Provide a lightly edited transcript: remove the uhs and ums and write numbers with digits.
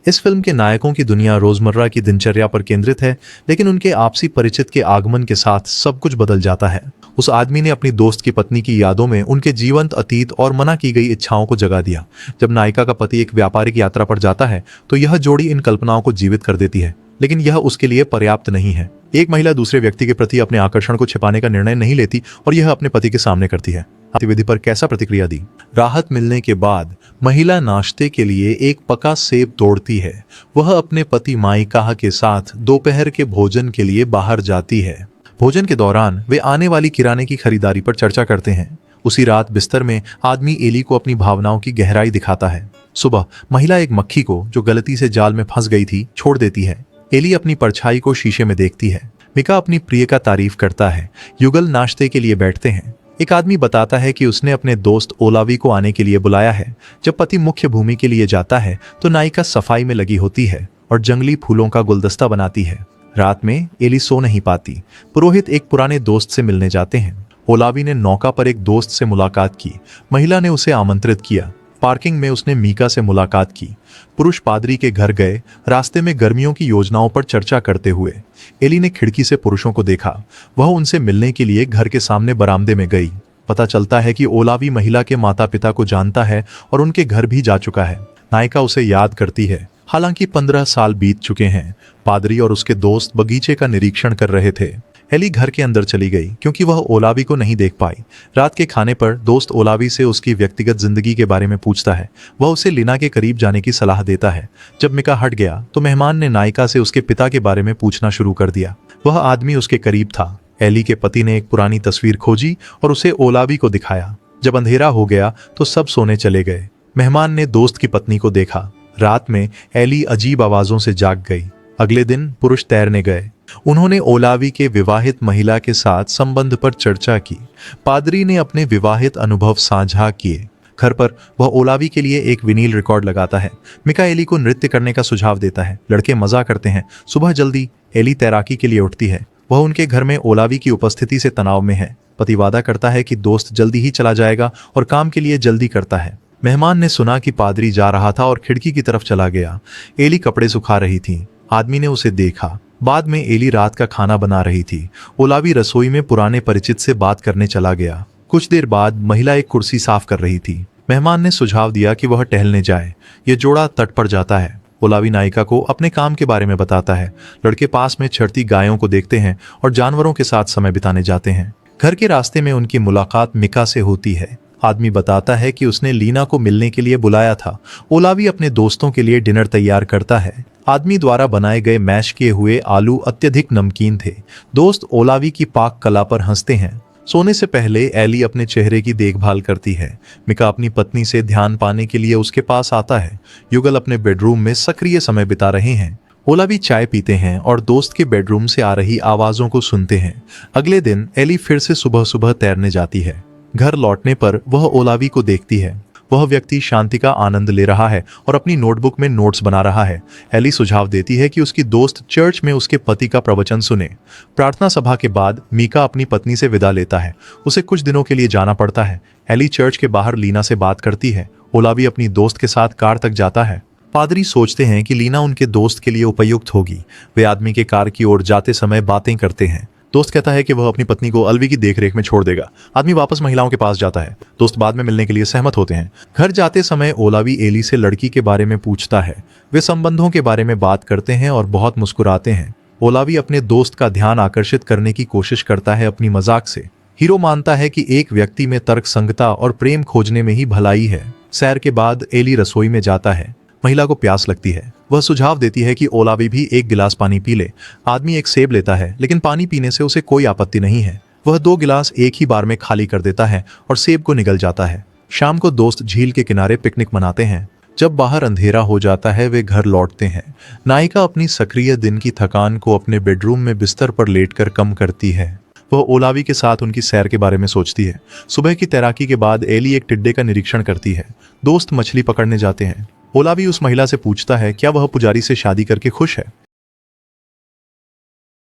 इस फिल्म के नायकों की दुनिया रोजमर्रा की दिनचर्या पर केंद्रित है, लेकिन उनके आपसी परिचित के आगमन के साथ सब कुछ बदल जाता है। उस आदमी ने अपनी दोस्त की पत्नी की यादों में उनके जीवंत अतीत और मना की गई इच्छाओं को जगा दिया। जब नायिका का पति एक व्यापारिक यात्रा पर जाता है तो यह जोड़ी इन कल्पनाओं को जीवित कर देती है, लेकिन यह उसके लिए पर्याप्त नहीं है। एक महिला दूसरे व्यक्ति के प्रति अपने आकर्षण को छिपाने का निर्णय नहीं लेती और यह अपने पति के सामने करती है। गतिविधि पर कैसा प्रतिक्रिया दी? राहत मिलने के बाद महिला नाश्ते के लिए एक पका सेब तोड़ती है। वह अपने पति माइका के साथ दोपहर के भोजन के लिए बाहर जाती है। भोजन के दौरान वे आने वाली किराने की खरीदारी पर चर्चा करते हैं। उसी रात बिस्तर में आदमी एली को अपनी भावनाओं की गहराई दिखाता है। सुबह महिला एक मक्खी को, जो गलती से जाल में फंस गई थी, छोड़ देती है। एली अपनी परछाई को शीशे में देखती है। मिका अपनी प्रिय का तारीफ करता है। युगल नाश्ते के लिए बैठते हैं। एक आदमी बताता है कि उसने अपने दोस्त ओलावी को आने के लिए बुलाया है। जब पति मुख्य भूमि के लिए जाता है तो नायिका सफाई में लगी होती है और जंगली फूलों का गुलदस्ता बनाती है। रात में एली सो नहीं पाती। पुरोहित एक पुराने दोस्त से मिलने जाते हैं। ओलावी ने नौका पर एक दोस्त से मुलाकात की। महिला ने उसे आमंत्रित किया। पार्किंग में उसने मीका से मुलाकात की। पुरुष पादरी के घर गए। रास्ते में गर्मियों की योजनाओं पर चर्चा करते हुए एली ने खिड़की से पुरुषों को देखा। वह उनसे मिलने के लिए घर के सामने बरामदे में गई। पता चलता है कि ओलावी महिला के माता पिता को जानता है और उनके घर भी जा चुका है। नायिका उसे याद करती है। हालांकि 15 साल बीत चुके हैं। पादरी और उसके दोस्त बगीचे का निरीक्षण कर रहे थे। एली घर के अंदर चली गई क्योंकि वह ओलावी को नहीं देख पाई। रात के खाने पर दोस्त ओलावी से उसकी व्यक्तिगत जिंदगी के बारे में पूछता है। वह उसे लीना के करीब जाने की सलाह देता है। जब मिका हट गया तो मेहमान ने नायिका से उसके पिता के बारे में पूछना शुरू कर दिया। वह आदमी उसके करीब था। एली के पति ने एक पुरानी तस्वीर खोजी और उसे ओलावी को दिखाया। जब अंधेरा हो गया तो सब सोने चले गए। मेहमान ने दोस्त की पत्नी को देखा। रात में एली अजीब आवाजों से जाग गई। अगले दिन पुरुष तैरने गए। उन्होंने ओलावी के विवाहित महिला के साथ संबंध पर चर्चा की। पादरी ने अपने विवाहित अनुभव साझा किए। घर पर वह ओलावी के लिए एक विनील रिकॉर्ड लगाता है। मिका एली को नृत्य करने का सुझाव देता है। लड़के मजा करते हैं। सुबह जल्दी एली तैराकी के लिए उठती है। वह उनके घर में ओलावी की उपस्थिति से तनाव में है। पति वादा करता है कि दोस्त जल्दी ही चला जाएगा और काम के लिए जल्दी करता है। मेहमान ने सुना कि पादरी जा रहा था और खिड़की की तरफ चला गया। एली कपड़े सुखा रही थी। आदमी ने उसे देखा। बाद में एली रात का खाना बना रही थी। ओलावी रसोई में पुराने परिचित से बात करने चला गया। कुछ देर बाद महिला एक कुर्सी साफ कर रही थी। मेहमान ने सुझाव दिया कि वह टहलने जाए। ये जोड़ा तट पर जाता है। ओलावी नायिका को अपने काम के बारे में बताता है। लड़के पास में चरती गायों को देखते हैं और जानवरों के साथ समय बिताने जाते हैं। घर के रास्ते में उनकी मुलाकात मिका से होती है। आदमी बताता है कि उसने लीना को मिलने के लिए बुलाया था। ओलावी अपने दोस्तों के लिए डिनर तैयार करता है। आदमी द्वारा बनाए गए मैश किए हुए आलू अत्यधिक नमकीन थे। दोस्त ओलावी की पाक कला पर हंसते हैं। सोने से पहले एली अपने चेहरे की देखभाल करती है। मिका अपनी पत्नी से ध्यान पाने के लिए उसके पास आता है। युगल अपने बेडरूम में सक्रिय समय बिता रहे हैं। ओलावी चाय पीते हैं और दोस्त के बेडरूम से आ रही आवाजों को सुनते हैं। अगले दिन एली फिर से सुबह सुबह तैरने जाती है। घर लौटने पर वह ओलावी को देखती है। वह व्यक्ति शांति का आनंद ले रहा है और अपनी नोटबुक में नोट्स बना रहा है। एली सुझाव देती है कि उसकी दोस्त चर्च में उसके पति का प्रवचन सुने। प्रार्थना सभा के बाद मीका अपनी पत्नी से विदा लेता है। उसे कुछ दिनों के लिए जाना पड़ता है। एली चर्च के बाहर लीना से बात करती है। ओलावी अपनी दोस्त के साथ कार तक जाता है। पादरी सोचते हैं कि लीना उनके दोस्त के लिए उपयुक्त होगी। वे आदमी के कार की ओर जाते समय बातें करते हैं। दोस्त कहता है कि वह अपनी पत्नी को अलवी की देखरेख में छोड़ देगा। आदमी वापस महिलाओं के पास जाता है। दोस्त बाद में मिलने के लिए सहमत होते हैं। घर जाते समय ओलावी एली से लड़की के बारे में पूछता है। वे संबंधों के बारे में बात करते हैं और बहुत मुस्कुराते हैं। ओलावी अपने दोस्त का ध्यान आकर्षित करने की कोशिश करता है अपनी मजाक से। हीरो मानता है कि एक व्यक्ति में तर्कसंगता और प्रेम खोजने में ही भलाई है। सैर के बाद एली रसोई में जाता है। महिला को प्यास लगती है। वह सुझाव देती है कि ओलावी भी एक गिलास पानी पी ले। आदमी एक सेब लेता है, लेकिन पानी पीने से उसे कोई आपत्ति नहीं है। वह 2 गिलास एक ही बार में खाली कर देता है और सेब को निगल जाता है। शाम को दोस्त झील के किनारे पिकनिक मनाते हैं। जब बाहर अंधेरा हो जाता है वे घर लौटते हैं। नायिका अपनी सक्रिय दिन की थकान को अपने बेडरूम में बिस्तर पर लेटकर कम करती है। वह ओलावी के साथ उनकी सैर के बारे में सोचती है। सुबह की तैराकी के बाद एली एक टिड्डे का निरीक्षण करती है। दोस्त मछली पकड़ने जाते हैं। ओलावी उस महिला से पूछता है क्या वह पुजारी से शादी करके खुश है।